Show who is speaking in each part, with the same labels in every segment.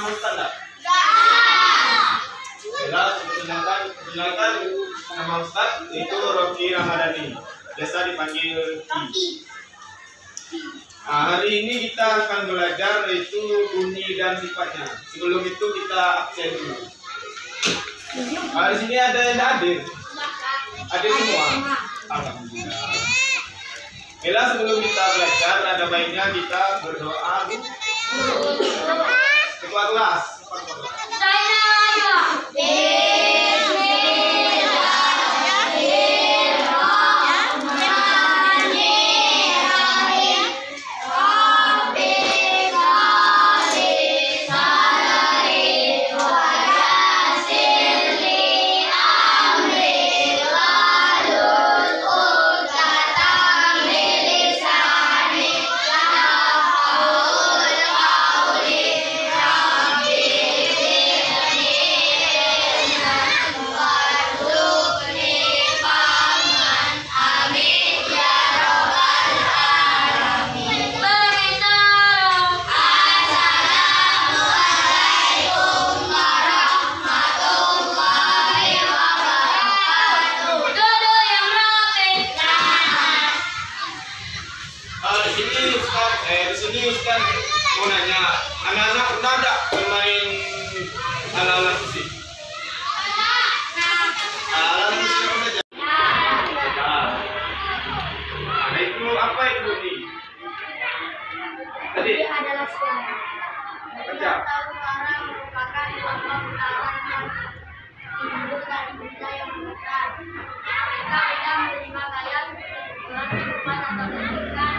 Speaker 1: nama Ustaz? Perkenalkan nama Ustaz itu Rocky Ramadhani, biasa dipanggil Ki. Hari ini kita akan belajar itu bunyi dan sifatnya. Sebelum itu kita absen dulu. Di sini ada yang hadir. Hadir semua. Alhamdulillah. Bila sebelum kita belajar, ada baiknya kita berdoa. Ketua kelas. Di sini Ustaz mau nanya, anak-anak pernah enggak bermain alat-alat musik? Alat musik apa saja? Nah, itu apa itu bunyi? Tadi adalah suara. Baca. Suara merupakan lambang utawa yang induk dari benda yang besar. Mereka tidak menerima kalian dengan kehidupan atau kehidupan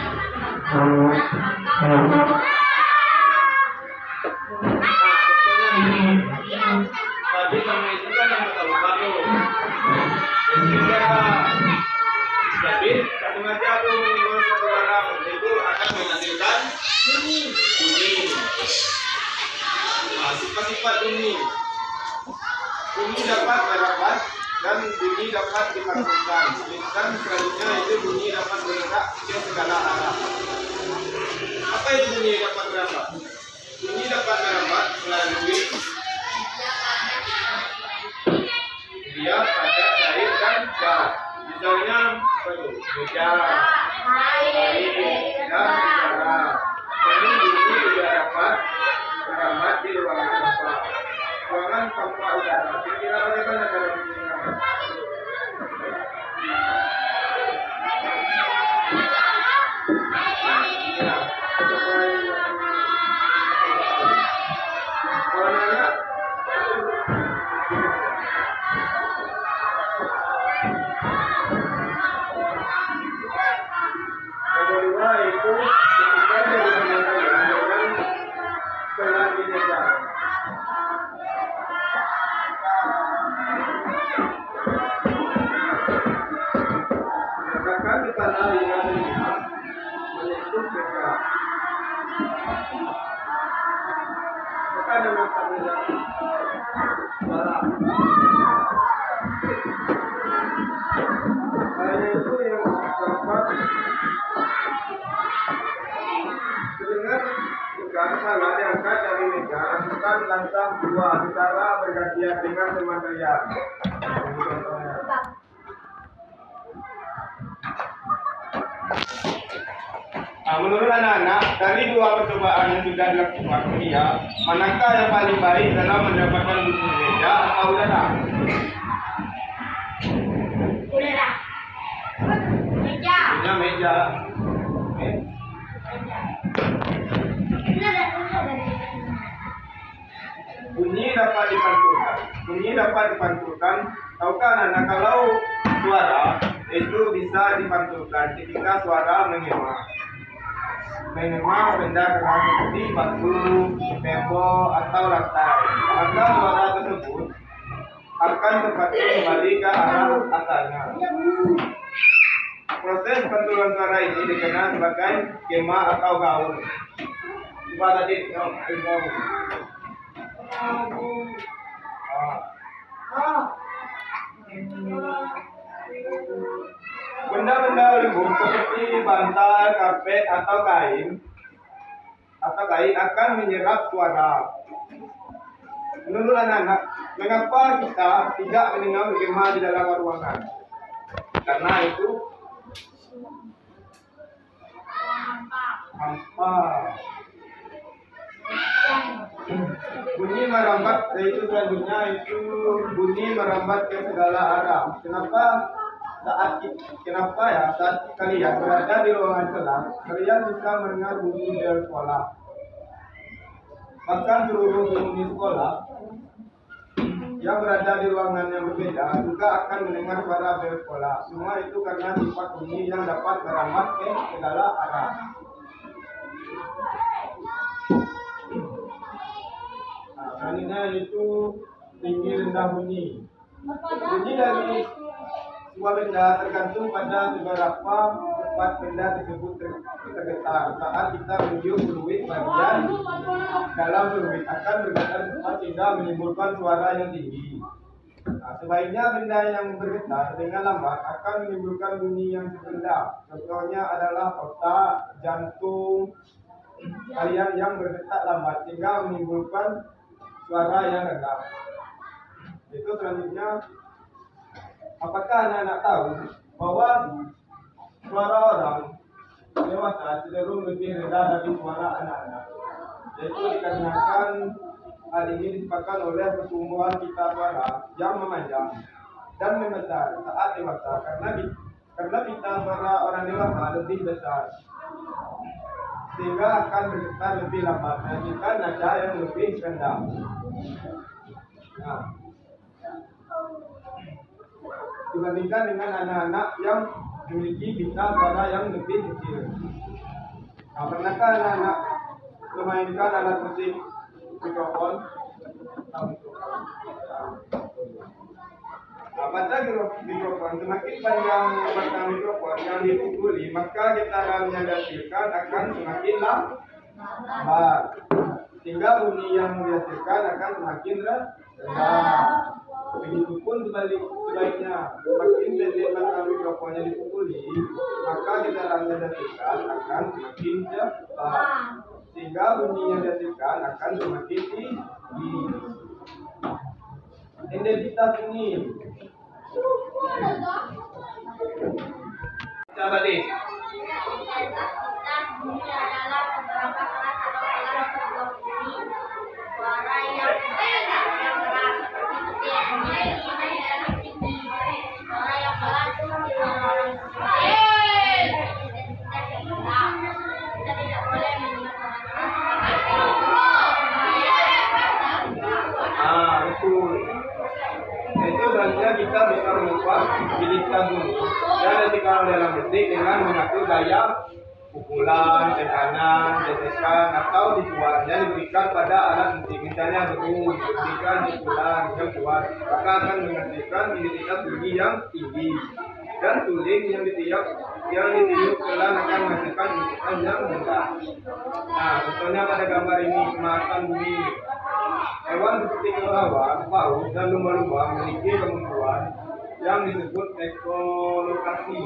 Speaker 1: yang tadi sama itu kan yang paru-paru. Jadi sengaja aku menggunakan satu barang itu akan menghasilkan bunyi. Sifat-sifat bunyi. Bunyi dapat merapat dan bunyi dapat dipantulkan. Dan selanjutnya itu bunyi dapat bergerak ke segala arah. Apa itu bunyi dapat merambat? Bunyi dapat merambat melalui dia pada cair dan gas. Misalnya meja, air, dan udara. Ini bunyi juga dapat merambat di ruangan tanpa. Ruangan tanpa udara. Kira-kira bagaimana kalau bunyi merambat? Diangkat dari meja, lakukan langkah 2 secara bergantian dengan pemandangan. Menurut anak-anak, dari 2 percobaan yang sudah dilakukan dia, manakah yang paling baik dalam mendapatkan bunyi meja atau udara? Udara. Meja. Meja. Bunyi dapat dipantulkan. Tahukah anak-anak kalau suara itu bisa dipantulkan ketika suara mengema benda keras seperti batu, tembok atau lantai. Maka suara tersebut akan terpantul kembali ke arah asalnya. Proses pantulan suara ini dikenal sebagai gema atau gaul. Coba tadi gaul. Benda-benda lembut seperti bantal, karpet atau kain akan menyerap suara. Menurut anak-anak, mengapa kita tidak mendengar firman di dalam ruangan? Karena itu hampa. Bunyi merambat, yaitu selanjutnya itu bunyi merambat ke segala arah. Saat kalian berada di ruangan kelas, kalian bisa mendengar bunyi bel sekolah. Bahkan seluruh penghuni sekolah yang berada di ruangan yang berbeda juga akan mendengar suara bel sekolah. Semua itu karena sifat bunyi yang dapat merambat ke segala arah. Selanjutnya itu tinggi rendah bunyi. Bunyi dari sebuah benda tergantung pada seberapa cepat benda tersebut tergetar. Saat kita menyium fluid, bagian dalam fluid akan bergetar cepat sehingga menimbulkan suara yang tinggi. Sebaiknya benda yang bergetar dengan lambat akan menimbulkan bunyi yang serendah. Contohnya adalah otak, jantung kalian yang bergetar lambat sehingga menimbulkan suara yang rendah. Itu selanjutnya, apakah anak-anak tahu bahwa suara orang dewasa cenderung lebih rendah dari suara anak-anak? Yaitu dikarenakan hal ini disebabkan oleh pertumbuhan pita suara yang memanjang dan membesar saat dewasa. Karena pita suara orang dewasa lebih besar, sehingga akan bergetar lebih lambat menghasilkan nada yang lebih rendah. Dibandingkan dengan anak-anak yang memiliki pita suara yang lebih kecil. Pernahkah anak-anak memainkan alat musik mikrofon? Pada mikrofon, semakin panjang batang mikrofon yang dipukuli, maka getaran yang dihasilkan akan semakin lambat, sehingga bunyi yang dihasilkan akan semakin rendah. Begitupun sebaliknya, semakin pendek batang mikrofon yang dipukuli, maka getaran yang dihasilkan akan semakin cepat, sehingga bunyi yang dihasilkan akan semakin tinggi. Identitas bunyi. Coba deh.
Speaker 2: Bunyi adalah beberapa kelas atau kelas sebuah bunyi. Suara yang keras seperti petir, bunyi yang tinggi. Suara yang pelan seperti suara orang berbicara. Identitas yang rendah. Kita tidak boleh mendengar suara keras.
Speaker 1: Betul. Itu selanjutnya kita bisa mengubah bilisan bunyi dan detikan dalam musik dengan mengatur gaya pukulan, tekanan, gesekan atau dibuatnya diberikan pada alat musik. Misalnya dengung, diberikan pukulan yang kuat, maka akan menghasilkan identitas bunyi yang tinggi. Dan suling yang ditiup pelan akan menghasilkan identitas yang rendah. Contohnya pada gambar ini kemasan bunyi. Hewan seperti kelelawar, paus, dan lumba-lumba memiliki kemampuan yang disebut ekolokasi.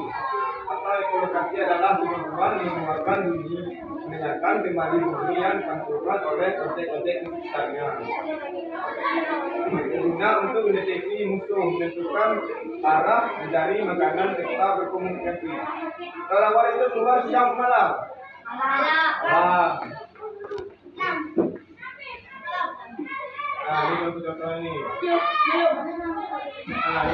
Speaker 1: Atau ekolokasi adalah kemampuan mengeluarkan bunyi, mendengarkan kembali bunyi yang dipantulkan oleh kontek-kontek di sekitarnya. Guna untuk mendeteksi musuh, menentukan arah, mencari makanan, serta berkomunikasi. Kelelawar itu keluar siang malam. Ini contoh ini.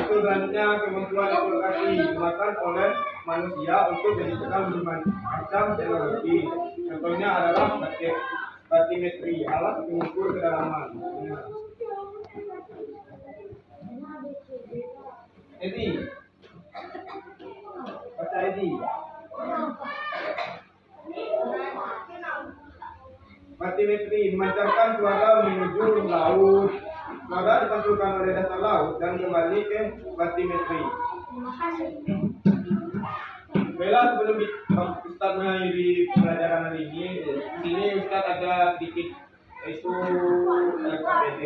Speaker 1: Itu selanjutnya kemampuan ekolokasi digunakan oleh manusia untuk menjadikan macam teknologi. Contohnya adalah batimetri, alat pengukur kedalaman. Edi, baca Edi. Batimetri memancarkan suara menuju laut. Suara dipantulkan oleh dasar laut dan kembali ke batimetri. Baiklah, sebelum Ustaz mengakhiri pelajaran hari ini, di sini Ustaz ada sedikit yaitu LKPD.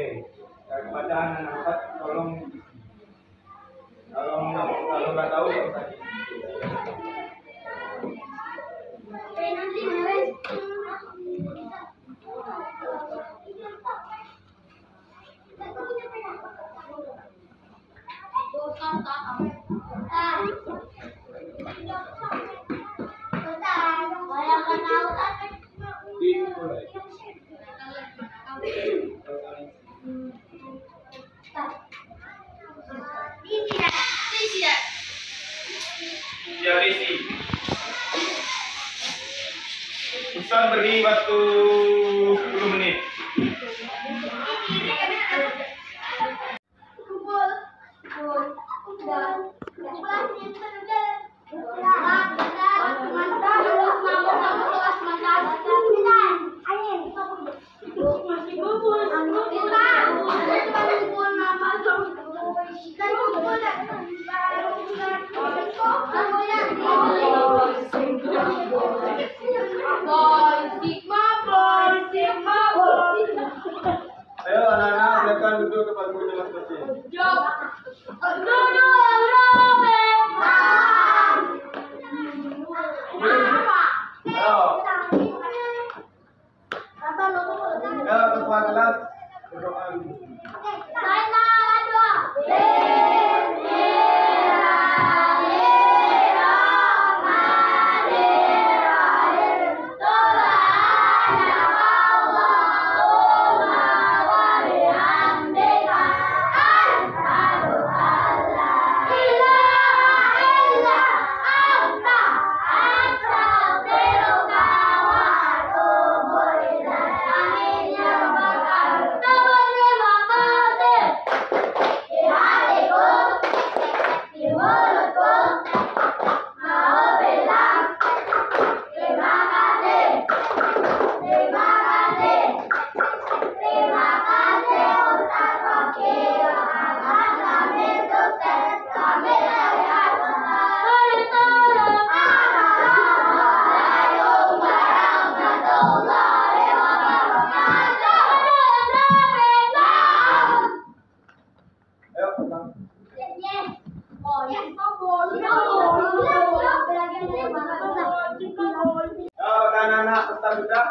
Speaker 1: Kepada anak-anak Ustaz, tolong kalau nggak tahu ya Ustaz. Ustaz beri waktu 10 menit. Ayo anak-anak silakan duduk ke bangkunya masing-masing. Ayo. Ayo ketua kelas berdoa. Anak-anak peserta sudah